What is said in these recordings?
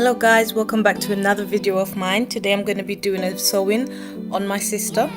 Hello guys, welcome back to another video of mine. Today I'm going to be doing a sewing on my sister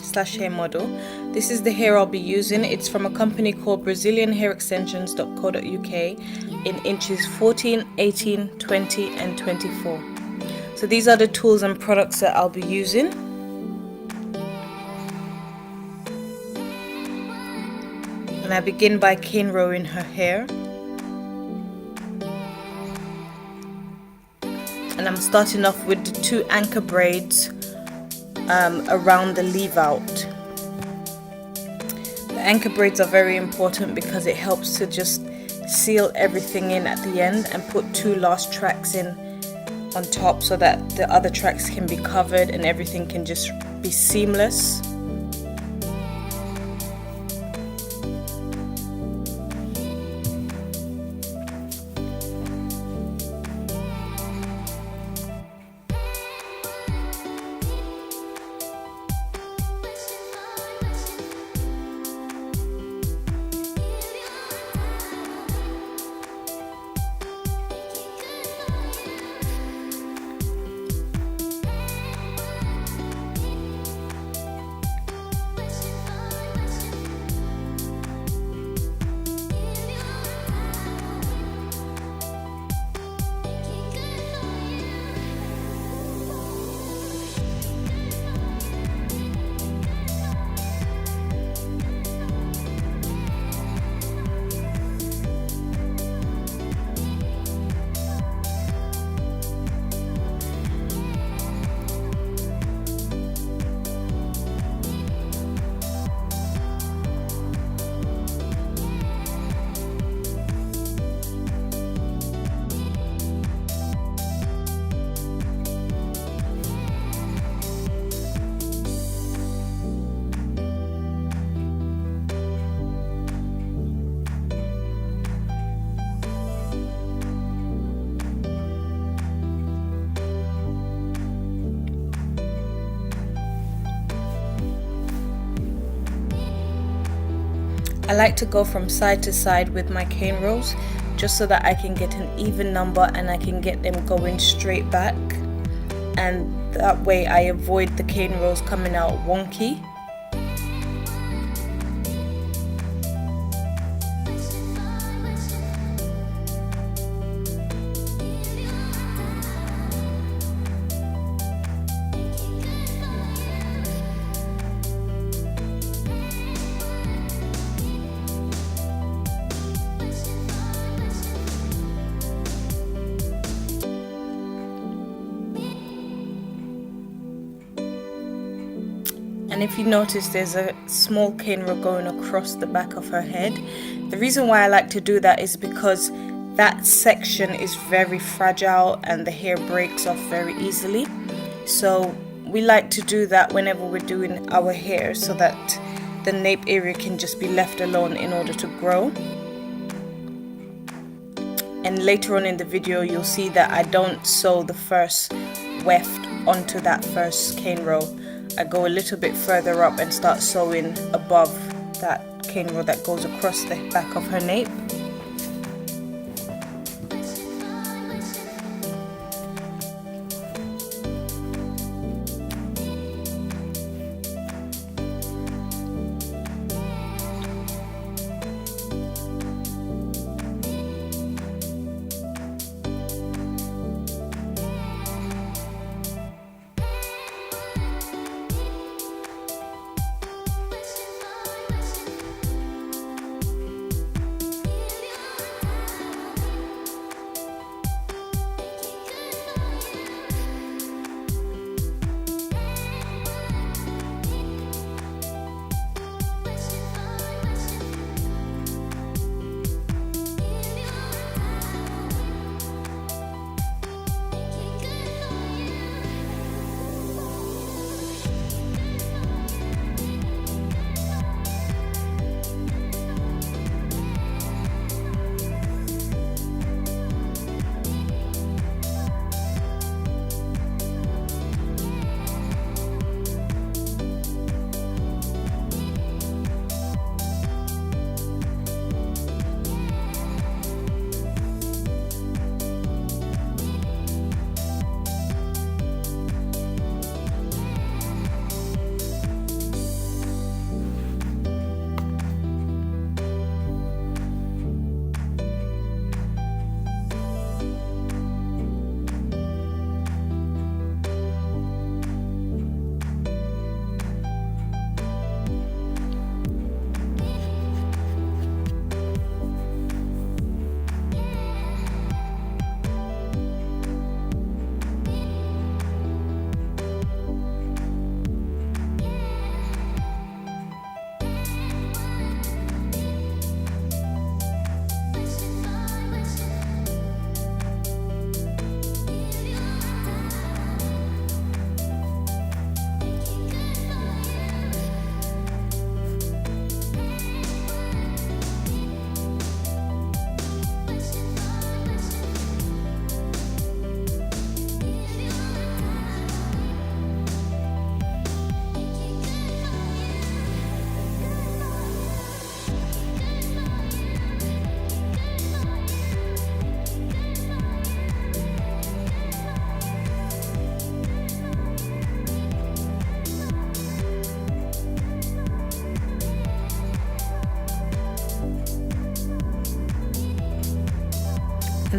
slash hair model. This is the hair I'll be using. It's from a company called BrazilianHairExtensions.co.uk in inches 14, 18, 20 and 24. So these are the tools and products that I'll be using. And I begin by cane rowing her hair. And I'm starting off with the 2 anchor braids around the leave out. The anchor braids are very important because it helps to just seal everything in at the end and put 2 last tracks in on top so that the other tracks can be covered and everything can just be seamless. I like to go from side to side with my cane rows just so that I can get an even number and I can get them going straight back, and that way I avoid the cane rows coming out wonky. And if you notice, there's a small cane row going across the back of her head. The reason why I like to do that is because that section is very fragile and the hair breaks off very easily. So we like to do that whenever we're doing our hair so that the nape area can just be left alone in order to grow. And later on in the video you'll see that I don't sew the first weft onto that first cane row. I go a little bit further up and start sewing above that cane row that goes across the back of her nape.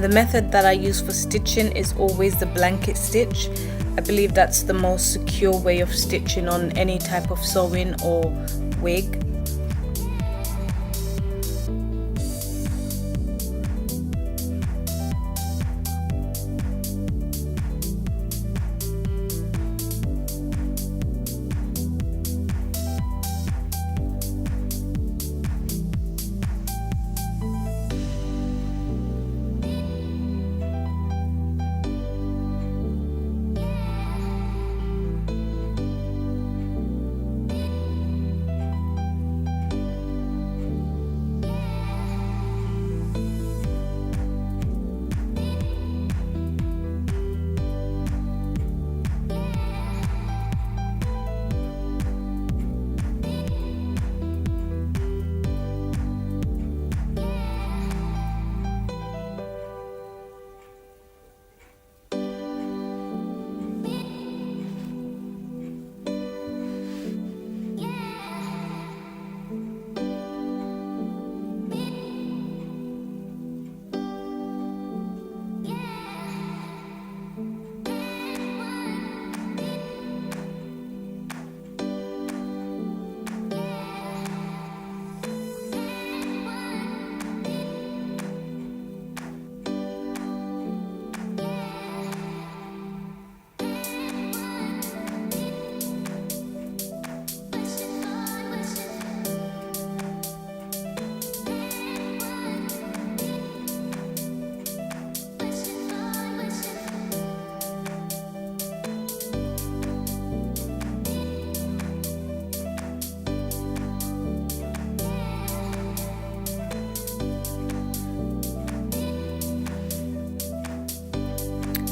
And the method that I use for stitching is always the blanket stitch. I believe that's the most secure way of stitching on any type of sewing or wig.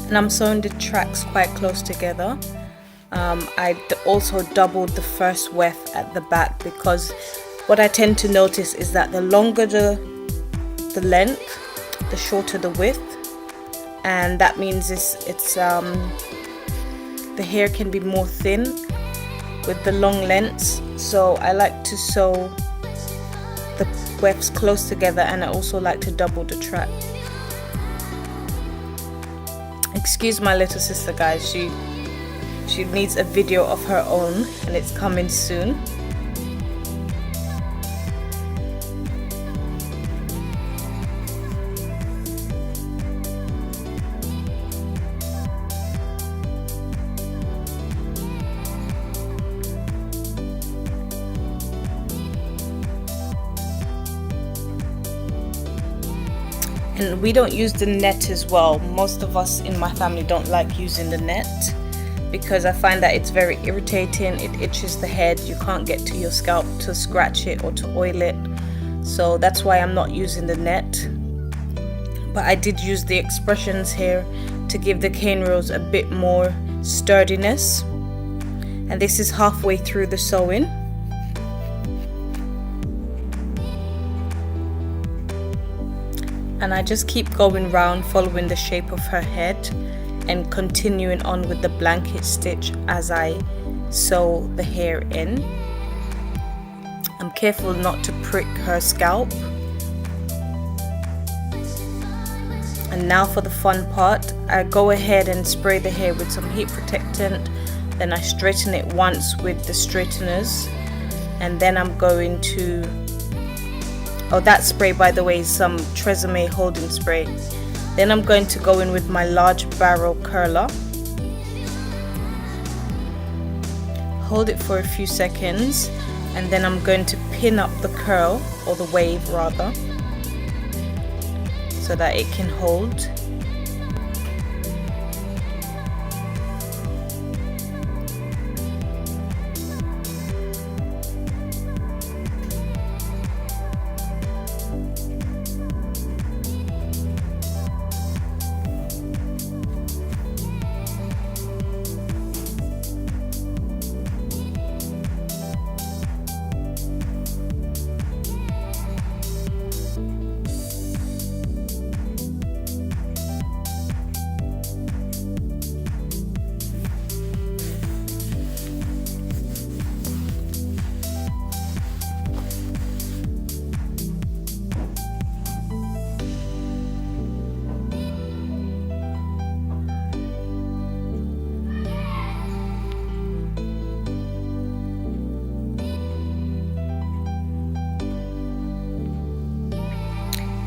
And I'm sewing the tracks quite close together. I also doubled the first weft at the back, because what I tend to notice is that the longer the length, the shorter the width, and that means the hair can be more thin with the long lengths. So I like to sew the wefts close together, and I also like to double the track. Excuse my little sister, guys, she needs a video of her own, and it's coming soon. And we don't use the net as well. Most of us in my family don't like using the net, because I find that it's very irritating. It itches the head. You can't get to your scalp to scratch it or to oil it. So that's why I'm not using the net. But I did use the Xpressions here to give the cane rows a bit more sturdiness. And this is halfway through the sewing. And I just keep going round, following the shape of her head and continuing on with the blanket stitch as I sew the hair in. I'm careful not to prick her scalp. And now for the fun part, I go ahead and spray the hair with some heat protectant, then I straighten it once with the straighteners, and then I'm going to, oh, that spray by the way is some Tresemme holding spray. Then I'm going to go in with my large barrel curler, hold it for a few seconds, and then I'm going to pin up the curl, or the wave rather, so that it can hold.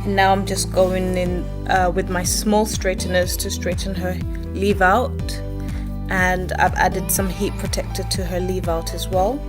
And now I'm just going in with my small straighteners to straighten her leave out, and I've added some heat protector to her leave out as well.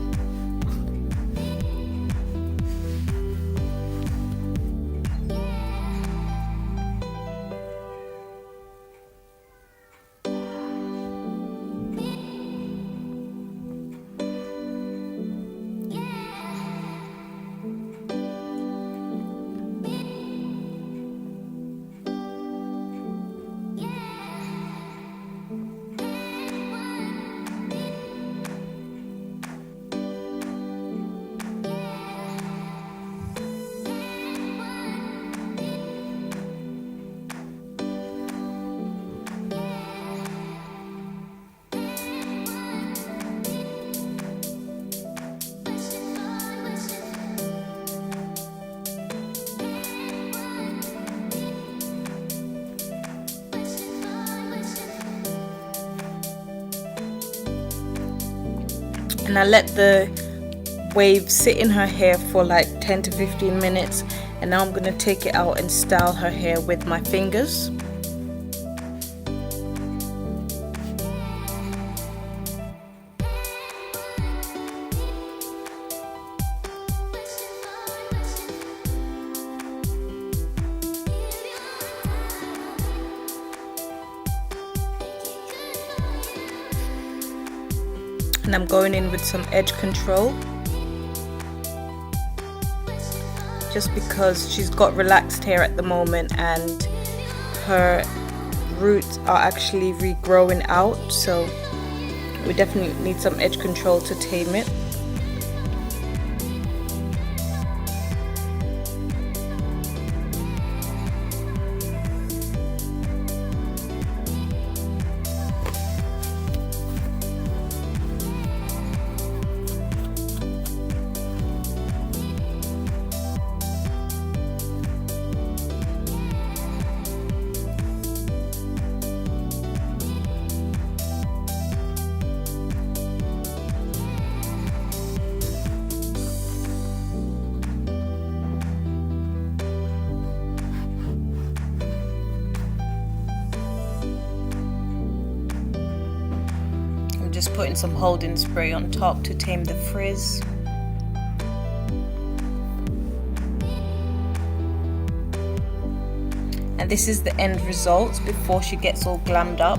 And I let the wave sit in her hair for like 10 to 15 minutes, and now I'm going to take it out and style her hair with my fingers. And I'm going in with some edge control, just because she's got relaxed hair at the moment and her roots are actually regrowing out, so we definitely need some edge control to tame it. Just putting some holding spray on top to tame the frizz. And this is the end result before she gets all glammed up.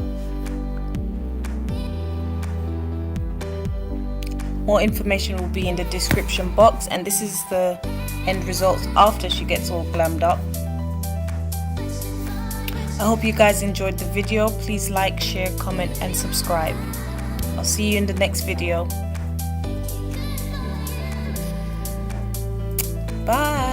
More information will be in the description box, and this is the end results after she gets all glammed up. I hope you guys enjoyed the video. Please like, share, comment and subscribe. I'll see you in the next video. Bye.